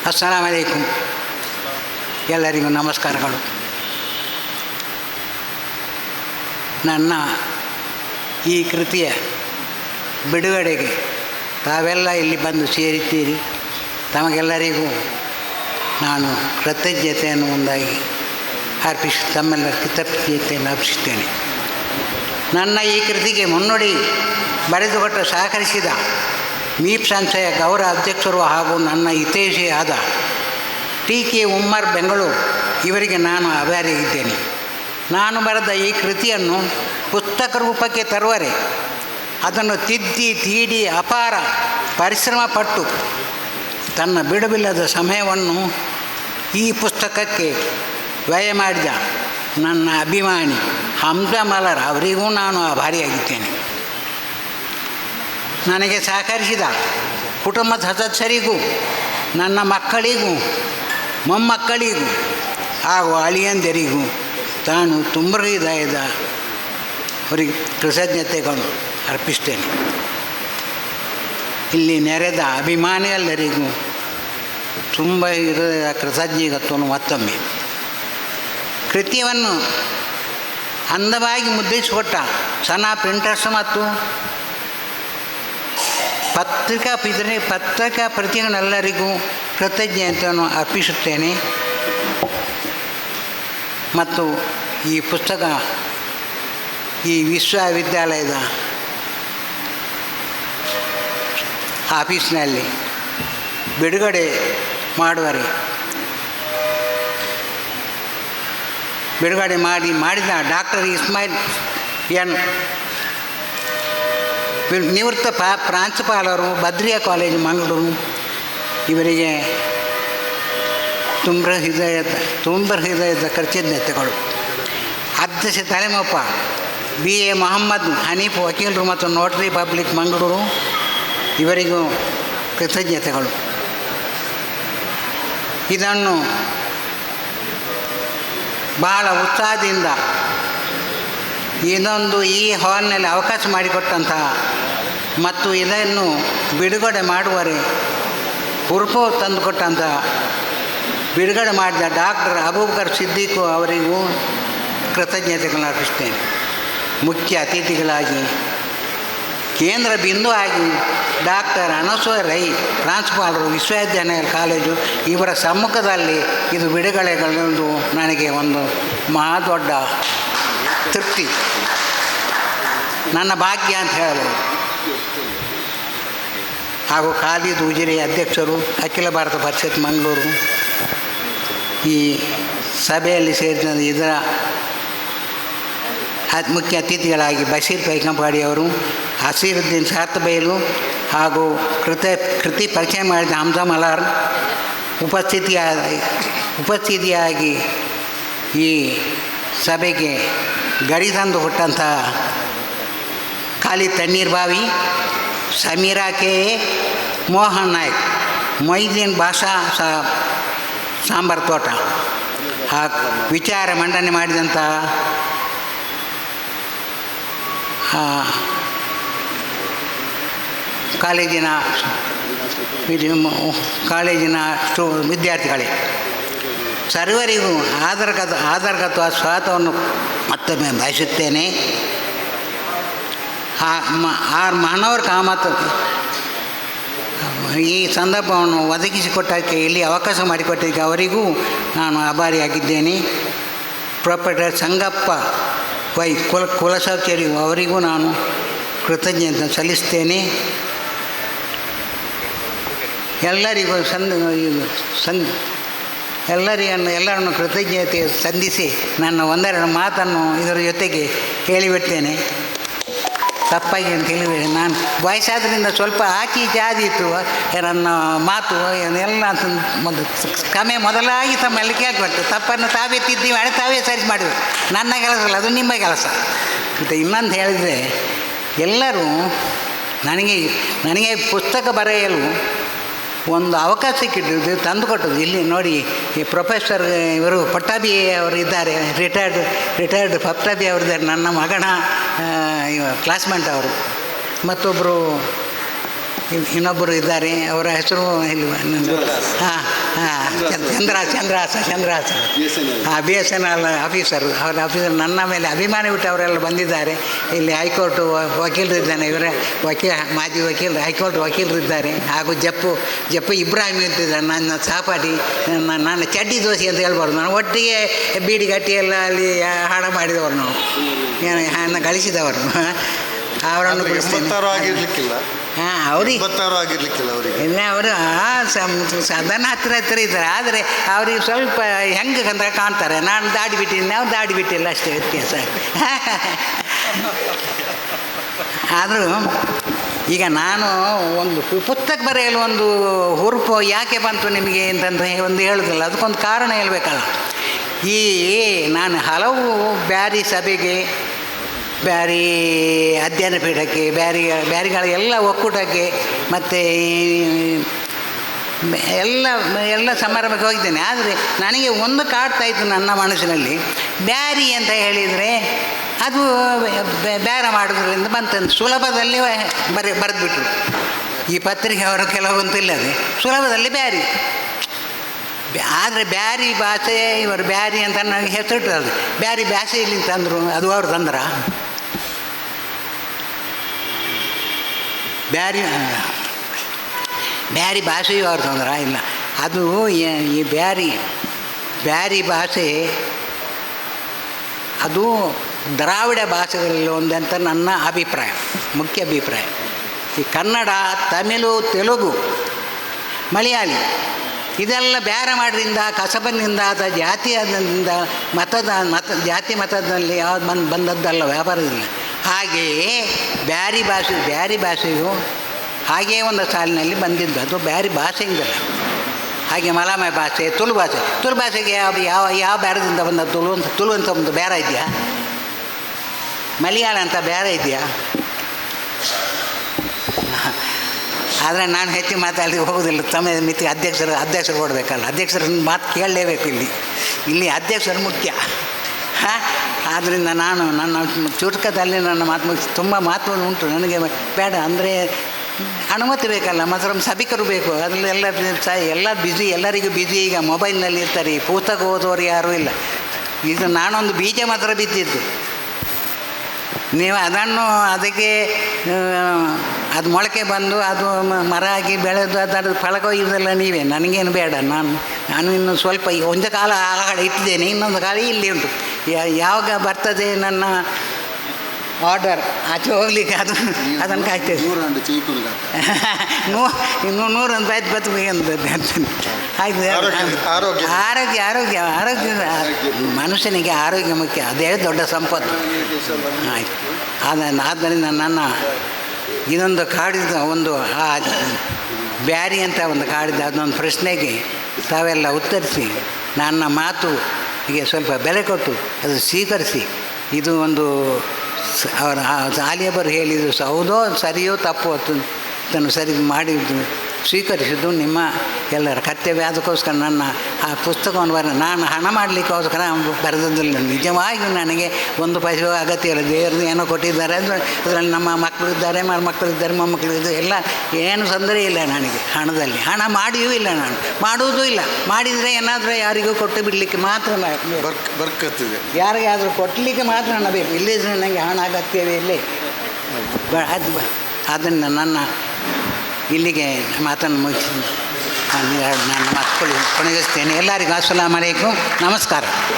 ಅಸ್ಸಲಾಮು ಅಲೈಕುಂ. ಎಲ್ಲರಿಗೂ ನಮಸ್ಕಾರಗಳು. ನನ್ನ ಈ ಕೃತಿಯ ಬಿಡುಗಡೆಗೆ ತಾವೆಲ್ಲ ಇಲ್ಲಿ ಬಂದು ಸೇರಿದ್ದೀರಿ. ತಮಗೆಲ್ಲರಿಗೂ ನಾನು ಕೃತಜ್ಞತೆಯನ್ನು ಮುಂದಾಗಿ ತಮ್ಮೆಲ್ಲರ ಕೃತಜ್ಞತೆಯನ್ನು ಅರ್ಪಿಸುತ್ತೇನೆ. ನನ್ನ ಈ ಕೃತಿಗೆ ಮುನ್ನುಡಿ ಬರೆದುಕೊಟ್ಟು ಸಹಕರಿಸಿದ ಮೀಪ್ ಸಂಸ್ಥೆಯ ಗೌರವ ಅಧ್ಯಕ್ಷರು ಹಾಗೂ ನನ್ನ ಹಿತೈಷಿ ಆದ ಟಿ.ಕೆ. ಉಮ್ಮರ್ ಬೆಂಗಳೂರು ಇವರಿಗೆ ನಾನು ಆಭಾರಿಯಾಗಿದ್ದೇನೆ. ನಾನು ಬರೆದ ಈ ಕೃತಿಯನ್ನು ಪುಸ್ತಕ ರೂಪಕ್ಕೆ ತರುವರೆ ಅದನ್ನು ತಿದ್ದಿ ತೀಡಿ ಅಪಾರ ಪರಿಶ್ರಮ ಪಟ್ಟು ತನ್ನ ಬಿಡುವಿಲ್ಲದ ಸಮಯವನ್ನು ಈ ಪುಸ್ತಕಕ್ಕೆ ವ್ಯಯ ಮಾಡಿದ ನನ್ನ ಅಭಿಮಾನಿ ಹಂಸ ಮಲರ್ ಅವರಿಗೂ ನಾನು ಆಭಾರಿಯಾಗಿದ್ದೇನೆ. ನನಗೆ ಸಹಕರಿಸಿದ ಕುಟುಂಬದ ಸದಸ್ಯರಿಗೂ ನನ್ನ ಮಕ್ಕಳಿಗೂ ಮೊಮ್ಮಕ್ಕಳಿಗೂ ಹಾಗೂ ಅಳಿಯಂದಿರಿಗೂ ತಾನು ತುಂಬ ಹೃದಯದ ಅವರಿಗೆ ಕೃತಜ್ಞತೆಗಳು ಅರ್ಪಿಸ್ತೇನೆ. ಇಲ್ಲಿ ನೆರೆದ ಅಭಿಮಾನಿಗಳೆಲ್ಲರಿಗೂ ತುಂಬ ಹೃದಯದ ಕೃತಜ್ಞತೆಯನ್ನು ಮತ್ತೊಮ್ಮೆ. ಕೃತಿಯನ್ನು ಅಂದವಾಗಿ ಮುದ್ರಿಸಿಕೊಟ್ಟ ಸನಾ ಪ್ರಿಂಟರ್ಸ್ ಮತ್ತು ಪತ್ರಿಕಾ ಪ್ರತಿಗಳೆಲ್ಲರಿಗೂ ಕೃತಜ್ಞತೆಯನ್ನು ಅರ್ಪಿಸುತ್ತೇನೆ. ಮತ್ತು ಈ ಪುಸ್ತಕ ಈ ವಿಶ್ವವಿದ್ಯಾಲಯದ ಆಫೀಸ್ನಲ್ಲಿ ಬಿಡುಗಡೆ ಮಾಡಿದ ಡಾಕ್ಟರ್ ಇಸ್ಮಾಯಿಲ್ ಎನ್ ನಿವೃತ್ತ ಪ್ರಾಂಶುಪಾಲರು, ಬದ್ರಿಯಾ ಕಾಲೇಜು ಮಂಗಳೂರು ಇವರಿಗೆ ತುಂಬ ಹೃದಯದ ಕೃತಜ್ಞತೆಗಳು. ಅಧ್ಯಕ್ಷ ತಲೆಮಪ್ಪ B.A. ಮೊಹಮ್ಮದ್ ಹನೀಫ್ ವಕೀಲರು ಮತ್ತು ನೋಟ್ರಿ ಪಬ್ಲಿಕ್ ಮಂಗಳೂರು ಇವರಿಗೂ ಕೃತಜ್ಞತೆಗಳು. ಇದನ್ನು ಬಹಳ ಉತ್ಸಾಹದಿಂದ ಈ ಹಾಲ್ನಲ್ಲಿ ಅವಕಾಶ ಮಾಡಿಕೊಟ್ಟಂತಹ ಮತ್ತು ಇದನ್ನು ಬಿಡುಗಡೆ ಮಾಡುವರೆ ಹುರುಪು ತಂದುಕೊಟ್ಟಂತಹ ಬಿಡುಗಡೆ ಮಾಡಿದ ಡಾಕ್ಟರ್ ಅಬೂಬಕರ್ ಸಿದ್ದಿಕ್ ಅವರಿಗೂ ಕೃತಜ್ಞತೆಗಳನ್ನು ಅರ್ಪಿಸ್ತೇನೆ. ಮುಖ್ಯ ಅತಿಥಿಗಳಾಗಿ ಕೇಂದ್ರ ಬಿಂದು ಆಗಿ ಡಾಕ್ಟರ್ ಅನಸೂಯ ರೈ ಪ್ರಾಂಶುಪಾಲರು, ವಿಶ್ವವಿದ್ಯಾಲಯ ಕಾಲೇಜು ಇವರ ಸಮ್ಮುಖದಲ್ಲಿ ಇದು ಬಿಡುಗಡೆಗಳೆಂದು ನನಗೆ ಒಂದು ಮಹಾದೊಡ್ಡ ತೃಪ್ತಿ, ನನ್ನ ಭಾಗ್ಯ ಅಂತ ಹೇಳಬಹುದು. ಹಾಗೂ ಖಾಲಿದ್ ಉಜಿರೆ ಅಧ್ಯಕ್ಷರು, ಅಖಿಲ ಭಾರತ ಪರಿಷತ್ ಮಂಗಳೂರು ಈ ಸಭೆಯಲ್ಲಿ ಸೇರಿದ ಇದರ ಮುಖ್ಯ ಅತಿಥಿಗಳಾಗಿ ಬಶೀರ್ ಪೈಕಂಪಾಡಿಯವರು, ಹಸೀರುದ್ದೀನ್ ಸಾರ್ತಬೈಲು ಹಾಗೂ ಕೃತಿ ಪರಿಚಯ ಮಾಡಿದ ಹಂಸ ಮಲಾರ್ ಉಪಸ್ಥಿತಿಯಾಗಿ ಈ ಸಭೆಗೆ ಗಡಿ ತಂದು ಕೊಟ್ಟಂಥ ಖಾಲಿದ್ ತಣ್ಣೀರ್ ಬಾವಿ, ಸಮೀರಾ ಕೆ, ಮೋಹನ್ ನಾಯ್ಕ್, ಮೊಯ್ದೀನ್ ಭಾಷಾ ಸಾಂಬಾರ್ ತೋಟ ಹಾಗೂ ವಿಚಾರ ಮಂಡನೆ ಮಾಡಿದಂಥ ಕಾಲೇಜಿನ ವಿದ್ಯಾರ್ಥಿಗಳೇ, ಸರ್ವರಿಗೂ ಆಧಾರಗತ ಸ್ವಾಗತವನ್ನು ಮತ್ತೊಮ್ಮೆ ಬಯಸುತ್ತೇನೆ. ಮಹಾನವರ ಕಾಮತ್ ಈ ಸಂದರ್ಭವನ್ನು ಒದಗಿಸಿಕೊಟ್ಟಕ್ಕೆ, ಇಲ್ಲಿ ಅವಕಾಶ ಮಾಡಿಕೊಟ್ಟಕ್ಕೆ ಅವರಿಗೂ ನಾನು ಆಭಾರಿಯಾಗಿದ್ದೇನೆ. ಪ್ರೊಫೆಸರ್ ಸಂಗಪ್ಪ ವೈ ಕುಲಸಚಿವರು ಅವರಿಗೂ ನಾನು ಕೃತಜ್ಞತೆ ಸಲ್ಲಿಸ್ತೇನೆ. ಎಲ್ಲರಿಗೂ ಎಲ್ಲರನ್ನು ಕೃತಜ್ಞತೆ ಸಂಧಿಸಿ ನನ್ನ ಒಂದೆರಡು ಮಾತನ್ನು ಇದರ ಜೊತೆಗೆ ಹೇಳಿಬಿಡ್ತೇನೆ. ತಪ್ಪಾಗಿ ಅಂತ ಹೇಳಿಬೇಡಿ, ನಾನು ವಯಸ್ಸಾದ್ರಿಂದ ಸ್ವಲ್ಪ ಆಚೀಚೆ ಆದೀತು ನನ್ನ ಮಾತು ಎಲ್ಲ ಮೊದಲಾಗಿ ತಮ್ಮ ಎಲ್ಲ ಕೇಳ್ಬಾರ್ದು. ತಪ್ಪನ್ನು ತಾವೇ ತಿದ್ದಿ ಮಾಡಿ ತಾವೇ ಸರಿ ಮಾಡಿದ್ರು. ನನ್ನ ಕೆಲಸ ಅಲ್ಲ, ಅದು ನಿಮ್ಮ ಕೆಲಸ. ಮತ್ತು ಇನ್ನೊಂದು ಹೇಳಿದರೆ, ಎಲ್ಲರೂ ನನಗೆ ಪುಸ್ತಕ ಬರೆಯಲು ಒಂದು ಅವಕಾಶ ಸಿಕ್ಕಿದ್ದು ತಂದುಕೊಟ್ಟದ್ದು. ಇಲ್ಲಿ ನೋಡಿ, ಈ ಪ್ರೊಫೆಸರ್ ಇವರು ಪಟ್ಟಾಭಿ ಅವರು ಇದ್ದಾರೆ, ರಿಟೈರ್ಡ್ ಪಟ್ಟಾಭಿ ಅವರಿದ್ದಾರೆ, ನನ್ನ ಮಗನ ಕ್ಲಾಸ್ಮೇಟ್ ಅವರು. ಮತ್ತೊಬ್ಬರು ಇನ್ನೊಬ್ಬರು ಇದ್ದಾರೆ, ಅವರ ಹೆಸರು ಇಲ್ಲಿ ಹಾಂ ಚಂದ್ರಹಾಸ ಹಾಂ, B S N L officer. ಅವರ ಆಫೀಸರ್ ನನ್ನ ಮೇಲೆ ಅಭಿಮಾನಿ ಬಿಟ್ಟು ಅವರೆಲ್ಲ ಬಂದಿದ್ದಾರೆ. ಇಲ್ಲಿ ಹೈಕೋರ್ಟ್ ವಕೀಲರಿದ್ದಾನೆ, ಇವರೇ ಮಾಜಿ ವಕೀಲರು, ಹೈಕೋರ್ಟ್ ವಕೀಲರಿದ್ದಾರೆ. ಹಾಗೂ ಜಪ್ಪು ಇಬ್ರಾಹಿಂ ಇರ್ತಿದ್ದಾರೆ, ನನ್ನ ಸಹಪಾಠಿ. ನನ್ನ ಚಡ್ಡಿ ದೋಸೆ ಅಂತ ಹೇಳ್ಬಾರ್ದು, ನಾನು ಒಟ್ಟಿಗೆ ಬೀಡಿ ಗಟ್ಟಿ ಎಲ್ಲ ಅಲ್ಲಿ ಹಾಡ ಮಾಡಿದವರು ನಾವು, ಏನು ಗಳಿಸಿದವರು. ಅವರನ್ನು ಆಗಿರ್ಲಿಕ್ಕಿಲ್ಲ. ಹಾಂ, ಅವ್ರಿಗೆ ಆಗಿರ್ಲಿಕ್ಕಿಲ್ಲ ಅವರಿಗೆ. ಇಲ್ಲ, ಅವರು ಸಾಧಾರಣ ಹತ್ತಿರ ಇದ್ದಾರೆ. ಆದರೆ ಅವ್ರಿಗೆ ಸ್ವಲ್ಪ ಹೆಂಗೆ ಅಂತ ಕಾಣ್ತಾರೆ. ನಾನು ದಾಡಿ ಬಿಟ್ಟಿದ್ದೀನಿ, ನಾವು ದಾಡಿ ಬಿಟ್ಟಿಲ್ಲ, ಅಷ್ಟೇ ವ್ಯತ್ಯಾಸ. ಆದರೂ ಈಗ ನಾನು ಒಂದು ಪುಸ್ತಕ ಬರೆಯಲು ಒಂದು ಹುರುಪು ಯಾಕೆ ಬಂತು ನಿಮಗೆ ಅಂತಂದರೆ ಒಂದು ಹೇಳೋದಿಲ್ಲ, ಅದಕ್ಕೊಂದು ಕಾರಣ ಹೇಳ್ಬೇಕಲ್ಲ. ನಾನು ಹಲವು ಬ್ಯಾರಿ ಸಭೆಗೆ, ಬ್ಯಾರಿ ಅಧ್ಯಯನ ಪೀಠಕ್ಕೆ, ಬ್ಯಾರಿಗಳ ಎಲ್ಲ ಒಕ್ಕೂಟಕ್ಕೆ ಮತ್ತು ಎಲ್ಲ ಸಮಾರಂಭಕ್ಕೆ ಹೋಗಿದ್ದೇನೆ. ಆದರೆ ನನಗೆ ಒಂದು ಕಾಡ್ತಾಯಿತ್ತು ನನ್ನ ಮನಸ್ಸಿನಲ್ಲಿ, ಬ್ಯಾರಿ ಅಂತ ಹೇಳಿದರೆ ಅದು ಬೇರೆ ಮಾಡೋದ್ರಿಂದ ಬಂತಂದು ಸುಲಭದಲ್ಲಿ ಬರೆದುಬಿಟ್ರು ಈ ಪತ್ರಿಕೆ ಅವರು ಕೆಲವೊಂದು ಇಲ್ಲದೆ ಸುಲಭದಲ್ಲಿ ಬ್ಯಾರಿ. ಆದರೆ ಬ್ಯಾರಿ ಭಾಷೆ ಇವರು ಬ್ಯಾರಿ ಅಂತ ನನಗೆ ಹೆಸರಿಟ್ಟದು. ಬ್ಯಾರಿ ಭಾಷೆ ಇಲ್ಲಿ ತಂದರು, ಅದು ಅವರು ತಂದ್ರ? ಬ್ಯಾರಿ ಭಾಷೆಯು ಅವ್ರು ತಂದ್ರ? ಇಲ್ಲ, ಅದು ಈ ಬ್ಯಾರಿ ಭಾಷೆ ಅದು ದ್ರಾವಿಡ ಭಾಷೆಗಳಲ್ಲಿ ಒಂದಂತ ನನ್ನ ಅಭಿಪ್ರಾಯ, ಮುಖ್ಯ ಅಭಿಪ್ರಾಯ. ಈ ಕನ್ನಡ, ತಮಿಳು, ತೆಲುಗು, ಮಲಯಾಳಿ ಇದೆಲ್ಲ ಬೇರೆ ಮಾಡೋದ್ರಿಂದ, ಕಸಬನಿಂದ ಅಥವಾ ಜಾತಿಯಿಂದ ಜಾತಿ ಮತದಲ್ಲಿ ಯಾವ್ದು ಬಂದದ್ದಲ್ಲ, ವ್ಯಾಪಾರದಿಂದ. ಹಾಗೆಯೇ ಬ್ಯಾರಿ ಭಾಷೆಯು ಹಾಗೆಯೇ ಒಂದು ಸಾಲಿನಲ್ಲಿ ಬಂದಿದ್ದು, ಅದು ಬ್ಯಾರಿ ಭಾಷೆಯಿಂದಲ್ಲ. ಹಾಗೆ ಮಲಾಮಯ ಭಾಷೆ, ತುಳು ಭಾಷೆಗೆ ಯಾವ ಬೇರದಿಂದ ಬಂದ ತುಳು ಅಂತ ಒಂದು ಬೇರೆ ಇದೆಯಾ? ಮಲಯಾಳ ಅಂತ ಬೇರೆ ಇದೆಯಾ? ಆದರೆ ನಾನು ಹೆಚ್ಚು ಮಾತಾಡಲಿಕ್ಕೆ ಹೋಗೋದಿಲ್ಲ. ಮಿತಿ ಅಧ್ಯಕ್ಷರು ಕೊಡಬೇಕಲ್ಲ, ಅಧ್ಯಕ್ಷರನ್ನ ಮಾತು ಕೇಳಲೇಬೇಕು. ಇಲ್ಲಿ ಅಧ್ಯಕ್ಷರು ಮುಖ್ಯ. ಆದ್ದರಿಂದ ನಾನು ನನ್ನ ಚುಟುಕದಲ್ಲಿ ನನ್ನ ಮಾತು ತುಂಬ ಮಾತು ಉಂಟು. ನನಗೆ ಬೇಡ ಅಂದರೆ ಅನುಮತಿ ಬೇಕಲ್ಲ, ಮಾತ್ರ ಸಭಿಕರು ಬೇಕು. ಅದರಲ್ಲಿ ಎಲ್ಲ ಬ್ಯುಸಿ, ಎಲ್ಲರಿಗೂ ಬ್ಯುಸಿ. ಈಗ ಮೊಬೈಲ್ನಲ್ಲಿ ಇರ್ತಾರೆ, ಪುಸ್ತಕ ಓದೋರು ಯಾರೂ ಇಲ್ಲ. ಇದು ನಾನೊಂದು ಬೀಜ ಮಾತ್ರ ಬಿದ್ದಿದ್ದು. ನೀವು ಅದಕ್ಕೆ ಅದು ಮೊಳಕೆ ಬಂದು ಅದು ಮರ ಆಗಿ ಬೆಳೆದು ಅದರ ಫಲಕ ಇದೆಲ್ಲ ನೀವೇ. ನನಗೇನು ಬೇಡ. ನಾನು ಇನ್ನು ಸ್ವಲ್ಪ ಒಂದು ಕಾಲ ಆ ಕಡೆ ಇಟ್ಟಿದ್ದೇನೆ, ಇನ್ನೊಂದು ಕಾಲ ಇಲ್ಲಿ ಉಂಟು. ಯಾವಾಗ ಬರ್ತದೆ ನನ್ನ ಆರ್ಡರ್ ಆಚೆ ಹೋಗ್ಲಿಕ್ಕೆ ಅದನ್ನು ಕಾಯ್ತೇವೆ. ಇನ್ನೂ 100 ಬದುಕಬೇಕಂತ ಆಯ್ತು. ಆರೋಗ್ಯ ಮನುಷ್ಯನಿಗೆ ಆರೋಗ್ಯ ಮುಖ್ಯ, ಅದೇ ದೊಡ್ಡ ಸಂಪತ್ತು. ಆಯಿತು. ಆದ್ದರಿಂದ ನನ್ನ ಇದೊಂದು ಕಾಡಿದ ಒಂದು ಬ್ಯಾರಿ ಅಂತ ಒಂದು ಕಾಡಿದ ಅದೊಂದು ಪ್ರಶ್ನೆಗೆ ತಾವೆಲ್ಲ ಉತ್ತರಿಸಿ ನನ್ನ ಮಾತುಗೆ ಸ್ವಲ್ಪ ಬೆಲೆ ಕೊಟ್ಟು ಅದು ಸ್ವೀಕರಿಸಿ, ಇದು ಒಂದು ಅವರ ಆಲಿಯವರು ಹೇಳಿದ್ದು ಹೌದೋ ಸರಿಯೋ ತಪ್ಪು ಅದನ್ನು ಸರಿ ಮಾಡಿದ್ದು ಸ್ವೀಕರಿಸಿದ್ದು ನಿಮ್ಮ ಎಲ್ಲರ ಕರ್ತವ್ಯ. ಅದಕ್ಕೋಸ್ಕರ ನನ್ನ ಆ ಪುಸ್ತಕವನ್ನು ನಾನು ಹಣ ಮಾಡಲಿಕ್ಕೋಸ್ಕರ ಬರೆದದ್ದಿಲ್ಲ. ನಿಜವಾಗಿಯೂ ನನಗೆ ಒಂದು ಪೈಸೆ ಅಗತ್ಯ ಇಲ್ಲ. ದೇವರು ಏನೋ ಕೊಟ್ಟಿದ್ದಾರೆ ಅಂದರೆ ಅದರಲ್ಲಿ ನಮ್ಮ ಮಕ್ಕಳಿದ್ದಾರೆ, ಮಕ್ಕಳಿದ್ದಾರೆ, ಮೊಮ್ಮಕ್ಕಳಿದ್ದಾರೆ, ಎಲ್ಲ ಏನು ತೊಂದರೆ ಇಲ್ಲ ನನಗೆ ಹಣದಲ್ಲಿ. ಹಣ ಮಾಡಿಯೂ ಇಲ್ಲ, ನಾನು ಮಾಡುವುದೂ ಇಲ್ಲ. ಮಾಡಿದರೆ ಏನಾದರೂ ಯಾರಿಗೂ ಕೊಟ್ಟು ಬಿಡಲಿಕ್ಕೆ ಮಾತ್ರ ಬರ್ಕತ್ತಿದೆ, ಯಾರಿಗಾದರೂ ಕೊಟ್ಟಲಿಕ್ಕೆ ಮಾತ್ರ ಹಣ ಬೇಕು. ಇಲ್ಲದಿದ್ದರೆ ನನಗೆ ಹಣ ಅಗತ್ಯವೇ ಇಲ್ಲೇ. ಅದನ್ನು ನನ್ನ ಇಲ್ಲಿಗೆ ಮಾತನ್ನು ಮುಗಿಸಿ ನನ್ನ ಮಕ್ಕಳು ಕೊನೆಗೊಳಿಸ್ತೇನೆ. ಎಲ್ಲರಿಗೂ ಅಸ್ಸಲಾಮು ಅಲೈಕುಂ, ನಮಸ್ಕಾರ.